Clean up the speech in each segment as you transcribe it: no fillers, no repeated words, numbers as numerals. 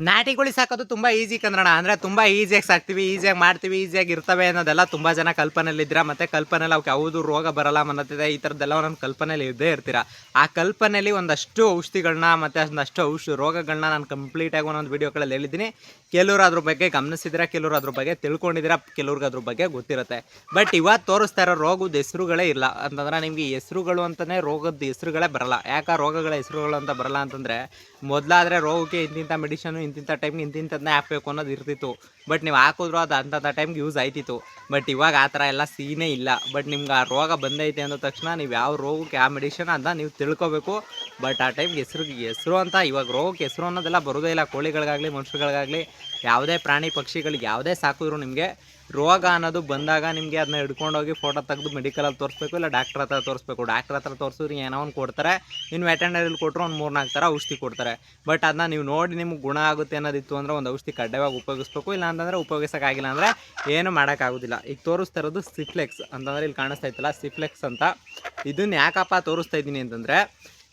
ನಾಟಿ ಕೋಳಿ ಸಾಕೋದು ತುಂಬ ಈಸಿ ಕನ್ನಡ ಅಂದರೆ ತುಂಬ ಈಸಿಯಾಗಿ ಸಾಕ್ತೀವಿ, ಈಸಿಯಾಗಿ ಮಾಡ್ತೀವಿ, ಈಸಿಯಾಗಿ ಇರ್ತವೆ ಅನ್ನೋದೆಲ್ಲ ತುಂಬ ಜನ ಕಲ್ಪನೆಯಲ್ಲಿದ್ದೀರಾ. ಮತ್ತು ಕಲ್ಪನೆಯಲ್ಲಿ ಅವಕ್ಕೆ ಯಾವುದು ರೋಗ ಬರಲ್ಲ ಅನ್ನೋದಿದೆ. ಈ ಥರದ್ದೆಲ್ಲ ಒಂದೊಂದು ಕಲ್ಪನೆಯಲ್ಲಿ ಇದ್ದೇ ಇರ್ತೀರಾ. ಆ ಕಲ್ಪನೆಯಲ್ಲಿ ಒಂದಷ್ಟು ಔಷಧಿಗಳನ್ನ ಮತ್ತು ಒಂದಷ್ಟು ರೋಗಗಳನ್ನ ನಾನು ಕಂಪ್ಲೀಟಾಗಿ ಒಂದೊಂದು ವೀಡಿಯೋಗಳಲ್ಲಿ ಹೇಳಿದ್ದೀನಿ. ಕೆಲವರು ಅದ್ರ ಬಗ್ಗೆ ಗಮನಿಸಿದ್ರೆ, ಕೆಲವರು ಅದ್ರ ಬಗ್ಗೆ ತಿಳ್ಕೊಂಡಿದ್ದೀರಾ, ಕೆಲವ್ರಿಗೆ ಅದ್ರ ಬಗ್ಗೆ ಗೊತ್ತಿರುತ್ತೆ. ಬಟ್ ಇವತ್ತು ತೋರಿಸ್ತಾ ಇರೋ ರೋಗದ ಹೆಸರುಗಳೇ ಇಲ್ಲ ಅಂತಂದ್ರೆ ನಿಮಗೆ ಹೆಸರುಗಳು ಅಂತಲೇ ರೋಗದ ಹೆಸರುಗಳೇ ಬರಲ್ಲ. ಯಾಕೆ ರೋಗಗಳ ಹೆಸರುಗಳು ಅಂತ ಬರಲ್ಲ ಅಂತಂದರೆ, ಮೊದಲಾದರೆ ರೋಗಕ್ಕೆ ಇಂತಿಂಥ ಮೆಡಿಷನು ಇಂತಿಂಥ ಟೈಮ್ಗೆ ಇಂತಿಂಥದ್ದನ್ನೇ ಹಾಕಬೇಕು ಅನ್ನೋದು ಇರ್ತಿತ್ತು. ಬಟ್ ನೀವು ಹಾಕಿದ್ರು ಅದು ಅಂಥ ಟೈಮ್ಗೆ ಯೂಸ್ ಆಯ್ತಿತ್ತು. ಬಟ್ ಇವಾಗ ಆ ಥರ ಎಲ್ಲ ಸೀನೇ ಇಲ್ಲ. ಬಟ್ ನಿಮ್ಗೆ ಆ ರೋಗ ಬಂದೈತೆ ಅಂದ ತಕ್ಷಣ ನೀವು ಯಾವ ರೋಗಕ್ಕೆ ಯಾವ ಮೆಡಿಷನ್ ಅಂತ ನೀವು ತಿಳ್ಕೊಬೇಕು. ಬಟ್ ಆ ಟೈಮ್ಗೆ ಹೆಸರು ಅಂತ ಇವಾಗ ರೋಗಕ್ಕೆ ಹೆಸರು ಅನ್ನೋದೆಲ್ಲ ಬರೋದೇ ಇಲ್ಲ. ಕೋಳಿಗಳಿಗಾಗಲಿ ಮನುಷ್ಯರುಗಳಿಗಾಗಲಿ ಯಾವುದೇ ಪ್ರಾಣಿ ಪಕ್ಷಿಗಳಿಗೆ ಯಾವುದೇ ಸಾಕಿದ್ರು ನಿಮಗೆ ರೋಗ ಅನ್ನೋದು ಬಂದಾಗ ನಿಮಗೆ ಅದನ್ನ ಹಿಡ್ಕೊಂಡೋಗಿ ಫೋಟೋ ತೆಗೆದು ಮೆಡಿಕಲಲ್ಲಿ ತೋರಿಸ್ಬೇಕು, ಇಲ್ಲ ಡಾಕ್ಟ್ರ್ ಹತ್ರ ತೋರಿಸ್ಬೇಕು. ಡಾಕ್ಟ್ರ್ ಹತ್ರ ತೋರಿಸಿದ್ರೆ ಏನೋ ಒಂದು ಕೊಡ್ತಾರೆ, ಇನ್ನು ವೆಟರ್ನರಿಲಿ ಕೊಟ್ಟರು ಒಂದು 3-4 ಥರ ಔಷಧಿ ಕೊಡ್ತಾರೆ. ಬಟ್ ಅದನ್ನ ನೀವು ನೋಡಿ ನಿಮ್ಗೆ ಗುಣ ಆಗುತ್ತೆ ಅನ್ನೋದಿತ್ತು ಅಂದರೆ ಒಂದು ಔಷಧಿ ಕಡ್ಡಾಯವಾಗಿ ಉಪಯೋಗಿಸ್ಬೇಕು. ಇಲ್ಲ ಅಂತಂದರೆ ಉಪಯೋಗಿಸೋಕ್ಕಾಗಿಲ್ಲ ಅಂದರೆ ಏನು ಮಾಡೋಕ್ಕಾಗೋದಿಲ್ಲ. ಈಗ ತೋರಿಸ್ತಾ ಇರೋದು ಸಿಫ್ಲೆಕ್ಸ್ ಅಂತಂದರೆ ಇಲ್ಲಿ ಕಾಣಿಸ್ತಾ ಇತ್ತಲ್ಲ ಸಿಫ್ಲೆಕ್ಸ್ ಅಂತ. ಇದನ್ನು ಯಾಕಪ್ಪ ತೋರಿಸ್ತಾ ಇದ್ದೀನಿ ಅಂತಂದರೆ,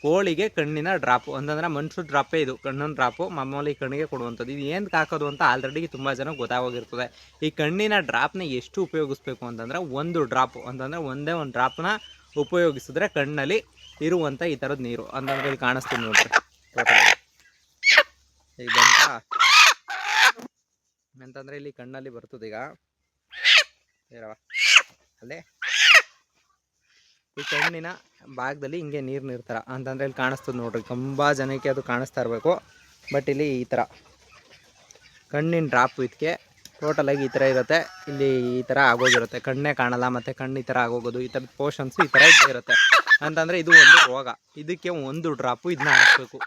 ಕೋಳಿಗೆ ಕಣ್ಣಿನ ಡ್ರಾಪು ಅಂತಂದರೆ ಮನುಷ್ಯ ಡ್ರಾಪೇ ಇದು, ಕಣ್ಣಿನ ಡ್ರಾಪು ಮಾಮೂಲಿ ಕಣ್ಣಿಗೆ ಕೊಡುವಂಥದ್ದು. ಇದು ಏನು ಹಾಕೋದು ಅಂತ ಆಲ್ರೆಡಿ ತುಂಬ ಜನ ಗೊತ್ತಾಗೋಗಿರ್ತದೆ. ಈ ಕಣ್ಣಿನ ಡ್ರಾಪ್ನ ಎಷ್ಟು ಉಪಯೋಗಿಸ್ಬೇಕು ಅಂತಂದರೆ, ಒಂದು ಡ್ರಾಪು ಅಂತಂದರೆ ಒಂದೇ ಒಂದು ಡ್ರಾಪ್ನ ಉಪಯೋಗಿಸಿದ್ರೆ ಕಣ್ಣಲ್ಲಿ ಇರುವಂಥ ಈ ಥರದ ನೀರು ಅಂತಂದರೆ ಇಲ್ಲಿ ಕಾಣಿಸ್ತೀನಿ ನೋಡ್ರಿ. ಈಗ ಬಂತ ಅಂತಂದರೆ ಇಲ್ಲಿ ಕಣ್ಣಲ್ಲಿ ಬರ್ತದೆ. ಈಗ ಅಲ್ಲೇ ಈ ಕಣ್ಣಿನ ಭಾಗದಲ್ಲಿ ಹಿಂಗೆ ನೀರು ನಿರ್ತಾರ ಅಂತಂದರೆ ಇಲ್ಲಿ ಕಾಣಿಸ್ತದೆ ನೋಡ್ರಿ. ತುಂಬ ಜನಕ್ಕೆ ಅದು ಕಾಣಿಸ್ತಾ ಇರಬೇಕು. ಬಟ್ ಇಲ್ಲಿ ಈ ಥರ ಕಣ್ಣಿನ ಡ್ರಾಪ್ ಇದಕ್ಕೆ ಟೋಟಲಾಗಿ ಈ ಥರ ಇರುತ್ತೆ. ಇಲ್ಲಿ ಈ ಥರ ಆಗೋಗಿರುತ್ತೆ, ಕಣ್ಣೇ ಕಾಣಲ್ಲ ಮತ್ತು ಕಣ್ಣು ಈ ಥರ ಆಗೋಗೋದು, ಈ ಥರದ ಪೋರ್ಷನ್ಸು ಈ ಥರ ಇದ್ದೇ ಇರುತ್ತೆ. ಅಂತಂದರೆ ಇದು ಒಂದು ರೋಗ. ಇದಕ್ಕೆ ಒಂದು ಡ್ರಾಪು ಇದನ್ನ ಹಾಕಬೇಕು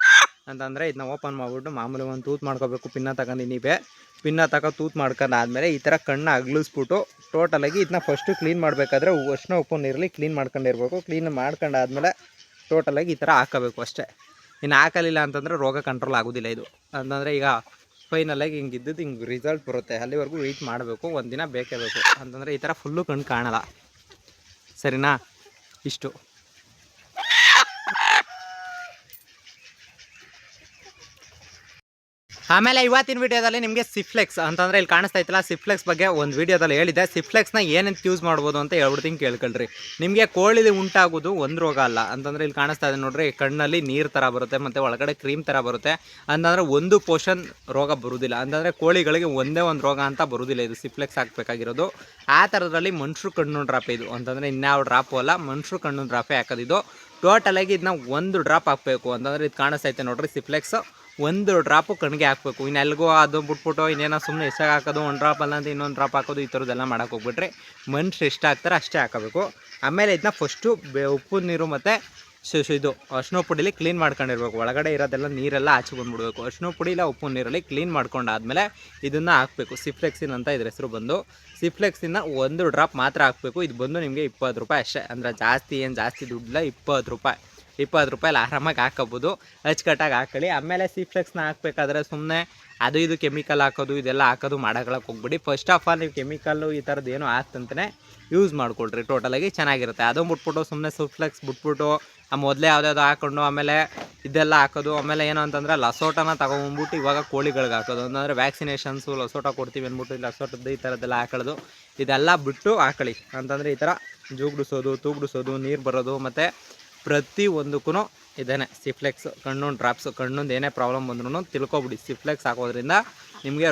ಅಂತಂದರೆ ಇದನ್ನ ಓಪನ್ ಮಾಡಿಬಿಟ್ಟು ಮಾಮೂಲಿ ಒಂದು ತೂತು ಮಾಡ್ಕೋಬೇಕು. ಪಿನ್ನ ತಗೊಂಡಿದ್ದೀವಿ, ಪಿನ್ನ ತಗೋ ತೂತು ಮಾಡ್ಕೊಂಡಾದ್ಮೇಲೆ ಈ ಥರ ಕಣ್ಣು ಅಗ್ಲಿಸ್ಬಿಟ್ಟು ಟೋಟಲಾಗಿ ಇದನ್ನ ಫಸ್ಟು ಕ್ಲೀನ್ ಮಾಡಬೇಕಾದ್ರೆ ಅರಿಶಿನ ಉಪ್ಪು ನೀರಲ್ಲಿ ಕ್ಲೀನ್ ಮಾಡ್ಕೊಂಡಿರ್ಬೇಕು. ಕ್ಲೀನ್ ಮಾಡ್ಕೊಂಡಾದ್ಮೇಲೆ ಟೋಟಲಾಗಿ ಈ ಥರ ಹಾಕೋಬೇಕು ಅಷ್ಟೇ. ಇನ್ನು ಹಾಕಲಿಲ್ಲ ಅಂತಂದರೆ ರೋಗ ಕಂಟ್ರೋಲ್ ಆಗೋದಿಲ್ಲ ಇದು. ಅಂತಂದರೆ ಈಗ ಫೈನಲಾಗಿ ಹಿಂಗೆ ಇದ್ದದ್ದು ಹಿಂಗೆ ರಿಸಲ್ಟ್ ಬರುತ್ತೆ. ಅಲ್ಲಿವರೆಗೂ ವೆಯ್ಟ್ ಮಾಡಬೇಕು, ಒಂದು ದಿನ ಬೇಕೇ ಬೇಕು. ಅಂತಂದರೆ ಈ ಥರ ಫುಲ್ಲು ಕಣ್ಣು ಕಾಣಲ್ಲ, ಸರಿನಾ? ಇಷ್ಟು. ಆಮೇಲೆ ಇವತ್ತಿನ ವೀಡಿಯೋದಲ್ಲಿ ನಿಮಗೆ ಸಿಫ್ಲೆಕ್ಸ್ ಅಂತಂದರೆ ಇಲ್ಲಿ ಕಾಣಿಸ್ತಾ ಇತ್ತಲ್ಲ ಸಿಫ್ಲೆಕ್ಸ್ ಬಗ್ಗೆ ಒಂದು ವೀಡಿಯೋದಲ್ಲಿ ಹೇಳಿದೆ. ಸಿಫ್ಲೆಕ್ಸ್ನ ಏನಂತ ಯೂಸ್ ಮಾಡ್ಬೋದು ಅಂತ ಹೇಳ್ಬಿಡ್ತೀನಿ, ಕೇಳ್ಕೊಳ್ರಿ. ನಿಮಗೆ ಕೋಳಿಲಿ ಉಂಟಾಗೋದು ಒಂದು ರೋಗ ಅಲ್ಲ. ಅಂತಂದರೆ ಇಲ್ಲಿ ಕಾಣಿಸ್ತಾ ಇದೆ ನೋಡ್ರಿ, ಕಣ್ಣಲ್ಲಿ ನೀರು ಥರ ಬರುತ್ತೆ ಮತ್ತು ಒಳಗಡೆ ಕ್ರೀಮ್ ಥರ ಬರುತ್ತೆ. ಅಂತಂದರೆ ಒಂದು ಪೋರ್ಷನ್ ರೋಗ ಬರೋದಿಲ್ಲ. ಅಂತಂದರೆ ಕೋಳಿಗಳಿಗೆ ಒಂದೇ ಒಂದು ರೋಗ ಅಂತ ಬರೋದಿಲ್ಲ. ಇದು ಸಿಫ್ಲೆಕ್ಸ್ ಹಾಕಬೇಕಾಗಿರೋದು ಆ ಥರದ್ರಲ್ಲಿ ಮನುಷ್ಯರು ಕಣ್ಣು ಡ್ರಾಪ್ ಇದು. ಅಂತಂದರೆ ಇನ್ಯಾವ ಡ್ರಾಪು ಅಲ್ಲ, ಮನುಷ್ಯರು ಕಣ್ಣು ಡ್ರಾಪೇ ಹಾಕೋದಿದ್ದು. ಟೋಟಲಾಗಿ ಇದನ್ನ ಒಂದು ಡ್ರಾಪ್ ಹಾಕಬೇಕು. ಅಂತಂದರೆ ಇದು ಕಾಣಿಸ್ತೈತೆ ನೋಡ್ರಿ ಸಿಫ್ಲೆಕ್ಸ್, ಒಂದು ಡ್ರಾಪು ಕಣ್ಣಿಗೆ ಹಾಕಬೇಕು. ಇನ್ನೆಲ್ಗೂ ಅದು ಬಿಟ್ಬಿಟ್ಟು ಇನ್ನೇನೋ ಸುಮ್ಮನೆ ಎಷ್ಟಾಗಿ ಹಾಕೋದು, ಒಂದು ಡ್ರಾಪ್ ಅಲ್ಲ ಅಂತ ಇನ್ನೊಂದು ಡ್ರಾಪ್ ಹಾಕೋದು, ಈ ಥರದ್ದೆಲ್ಲ ಮಾಡೋಕೆ ಹೋಗ್ಬಿಟ್ರೆ ಮನುಷ್ಯರು ಎಷ್ಟು ಹಾಕ್ತಾರೆ ಅಷ್ಟೇ ಹಾಕಬೇಕು. ಆಮೇಲೆ ಇದನ್ನ ಫಸ್ಟು ಉಪ್ಪು ನೀರು ಮತ್ತು ಇದು ಅರಿಶಿನ ಪುಡಿಲಿ ಕ್ಲೀನ್ ಮಾಡ್ಕೊಂಡಿರ್ಬೇಕು. ಒಳಗಡೆ ಇರೋದೆಲ್ಲ ನೀರೆಲ್ಲ ಆಚೆ ಬಂದುಬಿಡ್ಬೇಕು. ಅರಿಶಿನ ಪುಡಿ ಇಲ್ಲ ಉಪ್ಪು ನೀರಲ್ಲಿ ಕ್ಲೀನ್ ಮಾಡ್ಕೊಂಡಾದ್ಮೇಲೆ ಇದನ್ನು ಹಾಕಬೇಕು. ಸಿಫ್ಲೆಕ್ಸಿನ್ ಅಂತ ಇದ್ರ ಹೆಸರು ಬಂದು. ಸಿಫ್ಲೆಕ್ಸಿನ ಒಂದು ಡ್ರಾಪ್ ಮಾತ್ರ ಹಾಕಬೇಕು. ಇದು ಬಂದು ನಿಮಗೆ 20 ರೂಪಾಯಿ ಅಷ್ಟೇ. ಅಂದರೆ ಜಾಸ್ತಿ ದುಡ್ಡಿಲ್ಲ, 20 ರೂಪಾಯಲ್ಲಿ ಆರಾಮಾಗಿ ಹಾಕೋಬೋದು. ಅಚ್ಚುಕಟ್ಟಾಗಿ ಹಾಕೊಳ್ಳಿ. ಆಮೇಲೆ ಸಿಫ್ಲೆಕ್ಸ್ನ ಹಾಕಬೇಕಾದ್ರೆ ಸುಮ್ಮನೆ ಅದು ಇದು ಕೆಮಿಕಲ್ ಹಾಕೋದು ಇದೆಲ್ಲ ಹಾಕೋದು ಮಾಡೋಕ್ಕೆ ಹೋಗ್ಬಿಡಿ. ಫಸ್ಟ್ ಆಫ್ ಆಲ್ ನೀವು ಕೆಮಿಕಲ್ಲು ಈ ಥರದ್ದು ಏನೋ ಹಾಕ್ತಂತಲೇ ಯೂಸ್ ಮಾಡ್ಕೊಳ್ರಿ, ಟೋಟಲಾಗಿ ಚೆನ್ನಾಗಿರುತ್ತೆ. ಅದನ್ನು ಬಿಟ್ಬಿಟ್ಟು ಸುಮ್ಮನೆ ಸಿಫ್ಲೆಕ್ಸ್ ಬಿಟ್ಬಿಟ್ಟು ಮೊದಲೇ ಯಾವುದ್ಯಾವುದೋ ಹಾಕ್ಕೊಂಡು ಆಮೇಲೆ ಇದೆಲ್ಲ ಹಾಕೋದು. ಆಮೇಲೆ ಏನು ಅಂತಂದರೆ ಲಸೋಟನ ತೊಗೊಂಡ್ಬಿಟ್ಟು ಇವಾಗ ಕೋಳಿಗಳಿಗೆ ಹಾಕೋದು. ಅಂತಂದರೆ ವ್ಯಾಕ್ಸಿನೇಷನ್ಸು ಲಸೋಟ ಕೊಡ್ತೀವಿ ಅಂದ್ಬಿಟ್ಟು ಲಸೋಟದ್ದು ಈ ಥರದ್ದೆಲ್ಲ ಹಾಕೊಳ್ಳೋದು, ಇದೆಲ್ಲ ಬಿಟ್ಟು ಹಾಕೊಳ್ಳಿ. ಅಂತಂದರೆ ಈ ಥರ ಜೂಗ್ಡಿಸೋದು ತೂಗ್ಡಿಸೋದು ನೀರು ಬರೋದು ಮತ್ತು ಪ್ರತಿ ಒಂದಕ್ಕೂ ಇದೇನೆ ಸಿಫ್ಲೆಕ್ಸ್ ಕಣ್ಣು ಡ್ರಾಪ್ಸು. ಕಣ್ಣೊಂದು ಏನೇ ಪ್ರಾಬ್ಲಮ್ ಬಂದ್ರೂ ತಿಳ್ಕೊಬಿಡಿ. ಸಿಫ್ಲೆಕ್ಸ್ ಹಾಕೋದ್ರಿಂದ ನಿಮಗೆ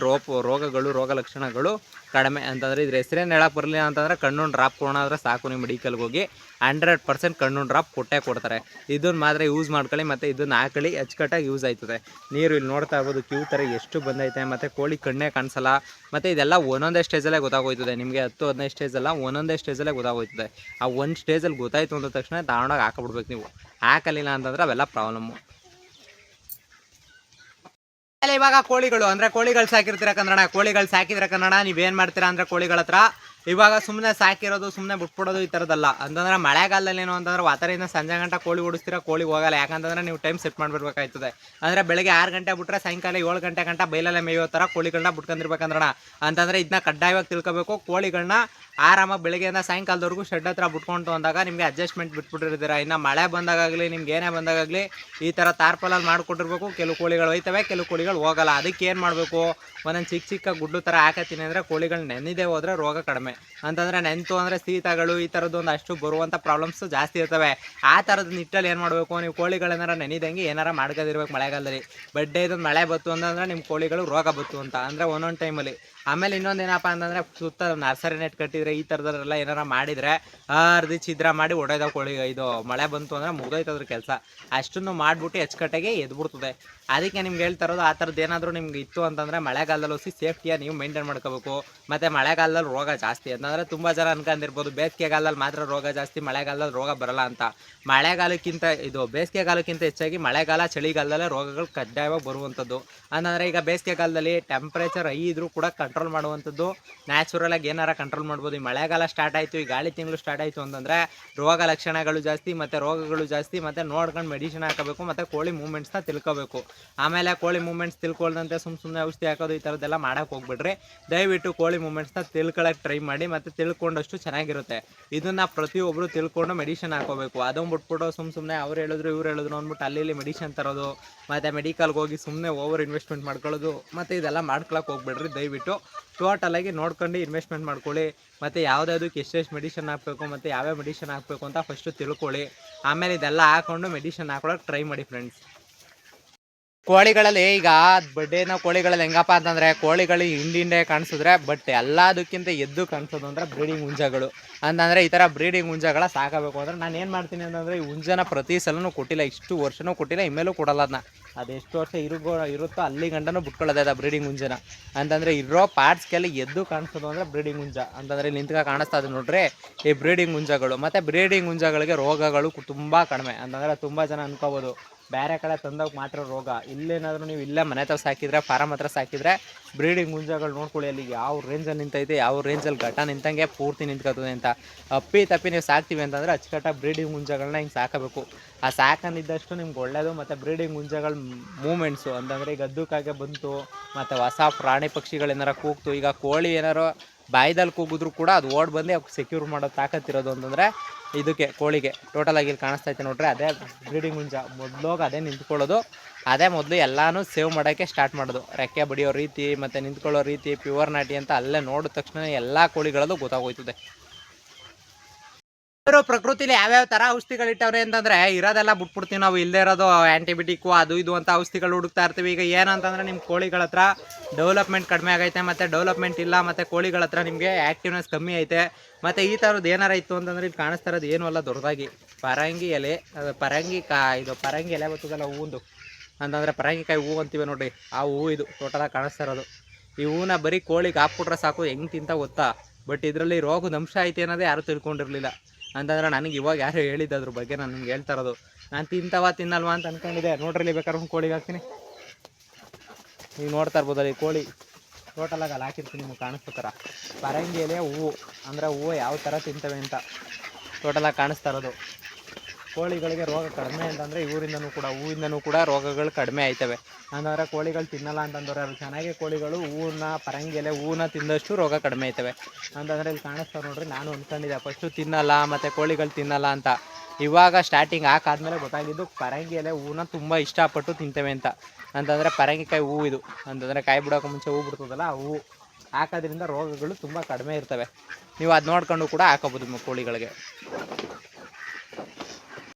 ರೋಗಗಳು ರೋಗ ಲಕ್ಷಣಗಳು ಕಡಿಮೆ. ಅಂತಂದರೆ ಇದ್ರ ಹೆಸರೇನು ಹೇಳಕ್ಕೆ ಬರಲಿಲ್ಲ ಅಂತಂದರೆ ಕಣ್ಣು ಡ್ರಾಪ್ ಕೊಡೋಣ ಸಾಕು. ನೀವು ಮೆಡಿಕಲ್ಗೆ ಹೋಗಿ 100% ಕಣ್ಣು ಡ್ರಾಪ್ ಕೊಟ್ಟೇ ಕೊಡ್ತಾರೆ. ಇದನ್ನು ಮಾತ್ರ ಯೂಸ್ ಮಾಡ್ಕೊಳ್ಳಿ ಮತ್ತು ಇದನ್ನು ಹಾಕೊಳ್ಳಿ, ಅಚ್ಚುಕಟ್ಟಾಗಿ ಯೂಸ್ ಆಯ್ತದೆ. ನೀರು ಇಲ್ಲಿ ನೋಡ್ತಾ ಇರ್ಬೋದು ಕ್ಯೂ ಥರ ಎಷ್ಟು ಬಂದೈತೆ. ಮತ್ತು ಕೋಳಿ ಕಣ್ಣೇ ಕಾಣಿಸಲ್ಲ. ಮತ್ತು ಇದೆಲ್ಲ ಒಂದೊಂದೇ ಸ್ಟೇಜಲ್ಲೇ ಗೊತ್ತಾಗೋಯ್ತದೆ ನಿಮಗೆ. 10-15 ಸ್ಟೇಜಲ್ಲ, ಒಂದೊಂದೇ ಸ್ಟೇಜಲ್ಲೇ ಗೊತ್ತಾಗೋಯ್ತದೆ. ಆ ಒಂದು ಸ್ಟೇಜಲ್ಲಿ ಗೊತ್ತಾಯ್ತು ಅಂದ ತಕ್ಷಣ ತಗೊಂಡೋಗಿ ಹಾಕೊಬಿಡ್ಬೇಕು ನೀವು. ಹಾಕಲಿಲ್ಲ ಅಂತಂದರೆ ಅವೆಲ್ಲ ಪ್ರಾಬ್ಲಮ್ಮು. ಇವಾಗ ಕೋಳಿಗಳು ಅಂದರೆ ಕೋಳಿಗಳು ಸಾಕಿರ್ತೀರ ಕನ್ನಡ. ಕೋಳಿಗಳು ಸಾಕಿದ್ರೆ ಕನ್ನಡ ನೀವೇನು ಮಾಡ್ತೀರಾ ಅಂದರೆ ಕೋಳಿಗಳ ಹತ್ರ ಇವಾಗ ಸುಮ್ಮನೆ ಸಾಕಿರೋದು ಸುಮ್ಮನೆ ಬಿಟ್ಬಿಡೋದು ಈ ಥರದ್ದಲ್ಲ. ಅಂತಂದರೆ ಮಳೆಗಾಲದಲ್ಲಿ ಏನು ಅಂತಂದ್ರೆ ವಾತಾವರಣ ಸಂಜೆ ಗಂಟೆ ಕೋಳಿ ಓಡಿಸ್ತೀರಾ, ಕೋಳಿ ಹೋಗಲ್ಲ. ಯಾಕಂತಂದರೆ ನೀವು ಟೈಮ್ ಸೆಟ್ ಮಾಡಿಬಿಡ್ಬೇಕಾಯ್ತದೆ. ಅಂದರೆ ಬೆಳಗ್ಗೆ 6 ಗಂಟೆ ಬಿಟ್ಟರೆ ಸಾಯಂಕಾಲ 7 ಗಂಟೆ ಗಂಟ ಬೈಲಲ್ಲೇ ಮೇಯೋ ಥರ ಕೋಳಿಗಳನ್ನ ಬಿಟ್ಕೊಂಡಿರ್ಬೇಕಂದ್ರಣ. ಅಂತಂದರೆ ಇದನ್ನ ಕಡ್ಡಾಯವಾಗಿ ತಿಳ್ಕೊಬೇಕು. ಕೋಳಿಗಳನ್ನ ಆರಾಮಾಗಿ ಬೆಳಗ್ಗೆಯಿಂದ ಸಾಯಂಕಾಲದವರೆಗೂ ಶೆಡ್ ಹತ್ರ ಬಿಟ್ಕೊಂಡು ಅಂದಾಗ ನಿಮಗೆ ಅಡ್ಜಸ್ಟ್ಮೆಂಟ್ ಬಿಟ್ಬಿಟ್ಟಿರ್ತೀರ. ಇನ್ನು ಮಳೆ ಬಂದಾಗಲಿ ನಿಮ್ಗೆ ಏನೇ ಬಂದಾಗಲಿ ಈ ಥರ ತಾರ್ಪಲಲ್ಲಿ ಮಾಡಿಕೊಟ್ಟಿರ್ಬೇಕು. ಕೆಲವು ಕೋಳಿಗಳು ಹೋಯ್ತವೆ, ಕೆಲವು ಕೋಳಿಗಳು ಹೋಗಲ್ಲ. ಅದಕ್ಕೆ ಏನು ಮಾಡಬೇಕು, ಒಂದೊಂದು ಚಿಕ್ಕ ಚಿಕ್ಕ ಗುಡ್ಡು ಥರ ಹಾಕತ್ತೀನಿ ಅಂದರೆ ಕೋಳಿಗಳು ನೆನೆದೇ ಹೋದರೆ ರೋಗ ಕಡಿಮೆ. ಅಂತಂದರೆ ನೆಂತು ಅಂದರೆ ಶೀತಗಳು ಈ ಥರದ್ದು ಒಂದಷ್ಟು ಬರುವಂಥ ಪ್ರಾಬ್ಲಮ್ಸು ಜಾಸ್ತಿ ಇರ್ತವೆ. ಆ ಥರದ ನಿಟ್ಟಲ್ಲಿ ಏನು ಮಾಡಬೇಕು, ನೀವು ಕೋಳಿಗಳೇನಾರ ನೆನೆದಂಗೆ ಏನಾರ ಮಾಡ್ಕೋದಿರ್ಬೇಕು ಮಳೆಗಾಲದಲ್ಲಿ. ಬಡ್ಡೆ ಇದೊಂದು ಮಳೆ ಬತ್ತು ಅಂತಂದರೆ ನಿಮ್ಮ ಕೋಳಿಗಳು ರೋಗ ಬತ್ತು ಅಂತ ಅಂದರೆ ಒಂದೊಂದು ಟೈಮಲ್ಲಿ. ಆಮೇಲೆ ಇನ್ನೊಂದು ಏನಪ್ಪ ಅಂತಂದರೆ ಸುತ್ತ ನರ್ಸರಿ ನೆಟ್ ಕಟ್ಟಿದರೆ ಈ ಥರದಲ್ಲ ಏನಾರ ಮಾಡಿದರೆ ಅರ್ಧಿ ಛಿದ್ರ ಮಾಡಿ ಹೊಡೆದ ಕೋಳಿ ಇದು ಮಳೆ ಬಂತು ಅಂದರೆ ಮುಗ್ದೋಯ್ತದ್ರ ಕೆಲಸ. ಅಷ್ಟನ್ನು ಮಾಡಿಬಿಟ್ಟು ಅಚ್ಚುಕಟ್ಟಾಗಿ ಎದ್ಬಿಡ್ತದೆ. ಅದಕ್ಕೆ ನಿಮ್ಗೆ ಹೇಳ್ತಾ ಇರೋದು ಆ ಥರದ್ದು ಏನಾದರೂ ನಿಮ್ಗೆ ಇತ್ತು ಅಂತಂದರೆ ಮಳೆಗಾಲದಲ್ಲಿ aussi ಸೇಫ್ಟಿಯಾಗಿ ನೀವು ಮೇಂಟೈನ್ ಮಾಡ್ಕೋಬೇಕು. ಮತ್ತು ಮಳೆಗಾಲದಲ್ಲಿ ರೋಗ ಜಾಸ್ತಿ ಅಂತಂದರೆ ತುಂಬ ಜನ ಅನ್ಕೊಂಡಿರ್ಬೋದು ಬೇಸಿಗೆಗಾಲದಲ್ಲಿ ಮಾತ್ರ ರೋಗ ಜಾಸ್ತಿ, ಮಳೆಗಾಲದಲ್ಲಿ ರೋಗ ಬರಲ್ಲ ಅಂತ. ಮಳೆಗಾಲಕ್ಕಿಂತ ಇದು ಬೇಸಿಗೆಗಾಲಕ್ಕಿಂತ ಹೆಚ್ಚಾಗಿ ಮಳೆಗಾಲ ಚಳಿಗಾಲದಲ್ಲೇ ರೋಗಗಳು ಕಡ್ಡಾಯವಾಗಿ ಬರುವಂಥದ್ದು. ಅಂತಂದರೆ ಈಗ ಬೇಸಿಗೆಗಾಲದಲ್ಲಿ ಟೆಂಪ್ರೇಚರ್ ಹೈ ಇದ್ರೂ ಕೂಡ ಕಂಟ್ರೋಲ್ ಮಾಡುವಂಥದ್ದು ನ್ಯಾಚುರಲಾಗಿ ಏನಾರ ಕಂಟ್ರೋಲ್ ಮಾಡ್ಬೋದು. ಈ ಮಳೆಗಾಲ ಸ್ಟಾರ್ಟ್ ಆಯಿತು, ಈ ಗಾಳಿ ತಿಂಗಳು ಸ್ಟಾರ್ಟ್ ಆಯಿತು ಅಂತಂದರೆ ರೋಗ ಲಕ್ಷಣಗಳು ಜಾಸ್ತಿ ಮತ್ತು ರೋಗಗಳು ಜಾಸ್ತಿ. ಮತ್ತು ನೋಡ್ಕೊಂಡು ಮೆಡಿಸಿನ್ ಹಾಕೋಬೇಕು ಮತ್ತು ಕೋಳಿ ಮೂಮೆಂಟ್ಸ್ನ ತಿಳ್ಕೋಬೇಕು. ಆಮೇಲೆ ಕೋಳಿ ಮೂಮೆಂಟ್ಸ್ ತಿಳ್ಕೊಳ್ದಂತೆ ಸುಮ್ಮನೆ ಔಷಧಿ ಹಾಕೋದು ಈ ಥರದ್ದೆಲ್ಲ ಮಾಡೋಕೆ ಹೋಗ್ಬಿಡ್ರಿ. ದಯವಿಟ್ಟು ಕೋಳಿ ಮೂಮೆಂಟ್ಸ್ನ ತಿಳ್ಕೊಳ್ಳೋಕೆ ಟ್ರೈ ಮಾಡಿ ಮತ್ತು ತಿಳ್ಕೊಂಡಷ್ಟು ಚೆನ್ನಾಗಿರುತ್ತೆ. ಇದನ್ನು ಪ್ರತಿಯೊಬ್ಬರು ತಿಳ್ಕೊಂಡು ಮೆಡಿಷನ್ ಹಾಕೋಬೇಕು. ಅದನ್ನು ಬಿಟ್ಬಿಟ್ಟು ಸುಮ್ಮನೆ ಅವ್ರು ಹೇಳಿದ್ರು ಇವ್ರು ಹೇಳಿದ್ರು ಅಂದ್ಬಿಟ್ಟು ಅಲ್ಲಿ ಮೆಡಿಷನ್ ತರೋದು ಮತ್ತು ಮೆಡಿಕಲ್ಗೆ ಹೋಗಿ ಸುಮ್ಮನೆ ಓವರ್ ಇನ್ವೆಸ್ಟ್ಮೆಂಟ್ ಮಾಡ್ಕೊಳ್ಳೋದು ಮತ್ತು ಇದೆಲ್ಲ ಮಾಡ್ಕೊಳಕ್ಕೆ ಹೋಗ್ಬಿಡ್ರಿ. ದಯವಿಟ್ಟು ಟೋಟಲಾಗಿ ನೋಡ್ಕೊಂಡು ಇನ್ವೆಸ್ಟ್ಮೆಂಟ್ ಮಾಡ್ಕೊಳ್ಳಿ. ಮತ್ತು ಯಾವುದಕ್ಕೆ ಎಷ್ಟೆಷ್ಟು ಮೆಡಿಷನ್ ಹಾಕಬೇಕು ಮತ್ತು ಯಾವ್ಯಾವ ಮೆಡಿಷನ್ ಹಾಕಬೇಕು ಅಂತ ಫಸ್ಟು ತಿಳ್ಕೊಳ್ಳಿ. ಆಮೇಲೆ ಇದೆಲ್ಲ ಹಾಕ್ಕೊಂಡು ಮೆಡಿಷನ್ ಹಾಕೊಳ್ಳೋಕೆ ಟ್ರೈ ಮಾಡಿ ಫ್ರೆಂಡ್ಸ್. ಕೋಳಿಗಳಲ್ಲಿ ಈಗ ಬಡ್ಡೇನ ಕೋಳಿಗಳಲ್ಲಿ ಹೆಂಗಪ್ಪ ಅಂತಂದರೆ ಕೋಳಿಗಳು ಹಿಂಡಿಂಡೆ ಕಾಣಿಸಿದ್ರೆ ಬಟ್ ಎಲ್ಲದಕ್ಕಿಂತ ಎದ್ದು ಕಾಣಿಸೋದು ಅಂದರೆ ಬ್ರೀಡಿಂಗ್ ಹುಂಜಗಳು. ಅಂತಂದರೆ ಈ ಥರ ಬ್ರೀಡಿಂಗ್ ಹುಂಜಗಳ ಸಾಕಬೇಕು ಅಂದರೆ ನಾನು ಏನು ಮಾಡ್ತೀನಿ ಅಂತಂದರೆ ಈ ಹುಂಜನ ಪ್ರತಿ ಸಲನೂ ಕೊಟ್ಟಿಲ್ಲ, ಇಷ್ಟು ವರ್ಷವೂ ಕೊಟ್ಟಿಲ್ಲ, ಇನ್ಮೇಲೂ ಕೊಡಲ್ಲ. ಅದನ್ನ ಅದು ಎಷ್ಟು ವರ್ಷ ಇರುತ್ತೋ ಅಲ್ಲಿ ಗಂಟನೂ ಬಿಟ್ಕೊಳ್ಳೋದೆ ಅದು ಬ್ರೀಡಿಂಗ್ ಹುಂಜನ. ಅಂತಂದರೆ ಇರೋ ಪಾರ್ಟ್ಸ್ಗೆಲ್ಲ ಎದ್ದು ಕಾಣಿಸೋದು ಅಂದರೆ ಬ್ರೀಡಿಂಗ್ ಹುಂಜ. ಅಂತಂದರೆ ನಿಂತ್ಕ ಕಾಣಿಸ್ತಾ ಇದೆ ನೋಡ್ರಿ ಈ ಬ್ರೀಡಿಂಗ್ ಹುಂಜಗಳು. ಮತ್ತು ಬ್ರೀಡಿಂಗ್ ಹುಂಜಗಳಿಗೆ ರೋಗಗಳು ತುಂಬ ಕಡಿಮೆ. ಅಂತಂದರೆ ತುಂಬ ಜನ ಅನ್ಕೋಬೋದು ಬೇರೆ ಕಡೆ ತಂದೋಗಿ ಮಾತ್ರ ರೋಗ. ಇಲ್ಲೇನಾದರೂ ನೀವು ಇಲ್ಲೇ ಮನೆ ಹತ್ರ ಸಾಕಿದರೆ, ಫಾರಮ್ ಹತ್ರ ಸಾಕಿದರೆ ಬ್ರೀಡಿಂಗ್ ಹುಂಜಗಳು ನೋಡ್ಕೊಳ್ಳಿ ಅಲ್ಲಿ ಯಾವ ರೇಂಜಲ್ಲಿ ನಿಂತೈತೆ, ಯಾವ ರೇಂಜಲ್ಲಿ ಘಟ ನಿಂತಂಗೆ ಪೂರ್ತಿ ನಿಂತ್ಕೊತದೆ ಅಂತ. ಅಪ್ಪಿ ತಪ್ಪಿ ನೀವು ಸಾಕ್ತೀವಿ ಅಂತಂದರೆ ಅಚ್ಚುಕಟ್ಟಾಗಿ ಬ್ರೀಡಿಂಗ್ ಹುಂಜಗಳನ್ನ ಹಿಂಗೆ ಸಾಕಬೇಕು. ಆ ಸಾಕಂದಿದ್ದಷ್ಟು ನಿಮ್ಗೆ ಒಳ್ಳೆಯದು. ಮತ್ತು ಬ್ರೀಡಿಂಗ್ ಹುಂಜಗಳ ಮೂಮೆಂಟ್ಸು ಅಂತಂದರೆ ಈಗ ಗದ್ದಕ್ಕಾಗೆ ಬಂತು ಮತ್ತು ಹೊಸ ಪ್ರಾಣಿ ಪಕ್ಷಿಗಳೇನಾರ ಕೂಗ್ತು, ಈಗ ಕೋಳಿ ಏನಾರು ಬಾಯ್ದಲ್ಲಿ ಕೂಗಿದ್ರು ಕೂಡ ಅದು ಓಡ್ ಬಂದು ಸೆಕ್ಯೂರ್ ಮಾಡೋ ತಾಕತ್ತಿರೋದು ಅಂತಂದರೆ ಇದಕ್ಕೆ ಕೋಳಿಗೆ. ಟೋಟಲಾಗಿ ಇಲ್ಲಿ ಕಾಣಿಸ್ತಾ ಐತೆ ನೋಡ್ರಿ ಅದೇ ಬ್ರೀಡಿಂಗ್ ಹುಂಜ. ಮೊದಲೋಗಿ ಅದೇ ನಿಂತ್ಕೊಳ್ಳೋದು, ಅದೇ ಮೊದಲು ಎಲ್ಲನೂ ಸೇವ್ ಮಾಡೋಕ್ಕೆ ಸ್ಟಾರ್ಟ್ ಮಾಡೋದು. ರೆಕ್ಕೆ ಬಡಿಯೋ ರೀತಿ ಮತ್ತು ನಿಂತ್ಕೊಳ್ಳೋ ರೀತಿ ಪ್ಯೂರ್ ನಾಟಿ ಅಂತ ಅಲ್ಲೇ ನೋಡಿದ ತಕ್ಷಣ ಎಲ್ಲ ಕೋಳಿಗಳಲ್ಲೂ ಗೊತ್ತಾಗೋಯ್ತದೆ. ಪ್ರಕೃತಿಲಿ ಯಾವ್ಯಾವ ಥರ ಔಷಧಿಗಳಿಟ್ಟವ್ರೆ ಅಂತಂದರೆ ಇರೋದೆಲ್ಲ ಬಿಟ್ಬಿಡ್ತೀವಿ ನಾವು. ಇಲ್ಲದೇ ಇರೋದು ಆ್ಯಂಟಿಬಯೋಟಿಕ್ಕು ಅದು ಇದು ಅಂತ ಔಷಧಿಗಳು ಹುಡುಕ್ತಾ ಇರ್ತೀವಿ. ಈಗ ಏನಂತಂದರೆ ನಿಮ್ಮ ಕೋಳಿಗಳ ಹತ್ರ ಡೆವಲಪ್ಮೆಂಟ್ ಕಡಿಮೆ ಆಗೈತೆ ಮತ್ತು ಡೆವಲಪ್ಮೆಂಟ್ ಇಲ್ಲ, ಮತ್ತು ಕೋಳಿಗಳ ಹತ್ರ ನಿಮಗೆ ಆ್ಯಕ್ಟಿವ್ನೆಸ್ ಕಮ್ಮಿ ಐತೆ. ಮತ್ತು ಈ ಥರದ್ದು ಏನಾರ ಇತ್ತು ಅಂತಂದರೆ ಇಲ್ಲಿ ಕಾಣಿಸ್ತಾ ಇರೋದು ಏನೂ ಅಲ್ಲ, ದೊಡ್ಡದಾಗಿ ಪರಂಗಿ ಎಲೆ, ಅದು ಪರಂಗಿ ಎಲೆ ಬರ್ತದಲ್ಲ ಹೂವಂದು, ಅಂತಂದರೆ ಪರಂಗಿಕಾಯಿ ಹೂವು ಅಂತೀವಿ ನೋಡಿರಿ ಆ ಹೂವು ಇದು ಟೋಟಲಾಗಿ ಕಾಣಿಸ್ತಾ ಇರೋದು. ಈ ಹೂವನ್ನ ಬರೀ ಕೋಳಿಗೆ ಹಾಕ್ಬಿಟ್ರೆ ಸಾಕು ಹೆಂಗೆ ತಿಂತ ಗೊತ್ತಾ. ಬಟ್ ಇದರಲ್ಲಿ ರೋಗದ ಅಂಶ ಐತೆ ಅನ್ನೋದೇ ಯಾರೂ ತಿಳ್ಕೊಂಡಿರಲಿಲ್ಲ. ಅಂತಂದ್ರೆ ನನಗೆ ಇವಾಗ ಯಾರು ಹೇಳಿದ್ದು ಅದ್ರ ಬಗ್ಗೆ ನಾನು ನಿಮ್ಗೆ ಹೇಳ್ತಾ ಇರೋದು. ನಾನು ತಿನ್ನಲ್ವಾ ಅಂತ ಅಂದ್ಕೊಂಡಿದ್ದೆ. ನೋಡ್ರಿ ಬೇಕಾದ್ರೆ ಒಂದು ಕೋಳಿಗೆ ಹಾಕ್ತೀನಿ, ನೀವು ನೋಡ್ತಾ ಇರ್ಬೋದಲ್ಲಿ ಕೋಳಿ ಟೋಟಲಾಗಿ ಅಲ್ಲಿ ಹಾಕಿರ್ತೀನಿ ನಿಮ್ಗೆ ಕಾಣಿಸ್ತಾ ಥರ. ಪರಂಗಿ ಎಲೆ ಹೂವು ಅಂದರೆ ಹೂವು ಯಾವ ಥರ ತಿಂತವೆ ಅಂತ ಟೋಟಲಾಗಿ ಕಾಣಿಸ್ತಾ ಇರೋದು. ಕೋಳಿಗಳಿಗೆ ರೋಗ ಕಡಿಮೆ ಅಂತಂದರೆ ಹೂವಿಂದನೂ ಕೂಡ ರೋಗಗಳು ಕಡಿಮೆ ಆಯ್ತವೆ. ಅಂತಂದರೆ ಕೋಳಿಗಳು ತಿನ್ನಲ್ಲ ಅಂತಂದ್ರೆ ಅದು ಚೆನ್ನಾಗಿ ಕೋಳಿಗಳು ಪರಂಗಿ ಎಲೆ ಹೂವನ್ನ ತಿಂದಷ್ಟು ರೋಗ ಕಡಿಮೆ ಆಯ್ತವೆ. ಅಂತಂದರೆ ಇಲ್ಲಿ ಕಾಣಿಸ್ತಾ ನೋಡ್ರಿ, ನಾನು ಅಂದ್ಕೊಂಡಿದ್ದೆ ಫಸ್ಟು ತಿನ್ನಲ್ಲ ಮತ್ತು ಕೋಳಿಗಳು ತಿನ್ನಲ್ಲ ಅಂತ. ಇವಾಗ ಸ್ಟಾರ್ಟಿಂಗ್ ಹಾಕಾದ್ಮೇಲೆ ಗೊತ್ತಾಗಿದ್ದು ಪರಂಗಿ ಎಲೆ ಹೂವನ್ನ ತುಂಬ ಇಷ್ಟಪಟ್ಟು ತಿಂತವೆ ಅಂತ. ಅಂತಂದರೆ ಪರಂಗಿಕಾಯಿ ಹೂವು ಇದು, ಅಂತಂದರೆ ಕಾಯಿ ಬಿಡೋಕೆ ಮುಂಚೆ ಹೂವು ಬಿಡ್ತದಲ್ಲ ಆ ಹೂವು ಹಾಕೋದ್ರಿಂದ ರೋಗಗಳು ತುಂಬ ಕಡಿಮೆ ಇರ್ತವೆ. ನೀವು ಅದು ನೋಡ್ಕೊಂಡು ಕೂಡ ಹಾಕೋಬೋದು ನಿಮ್ಮ ಕೋಳಿಗಳಿಗೆ.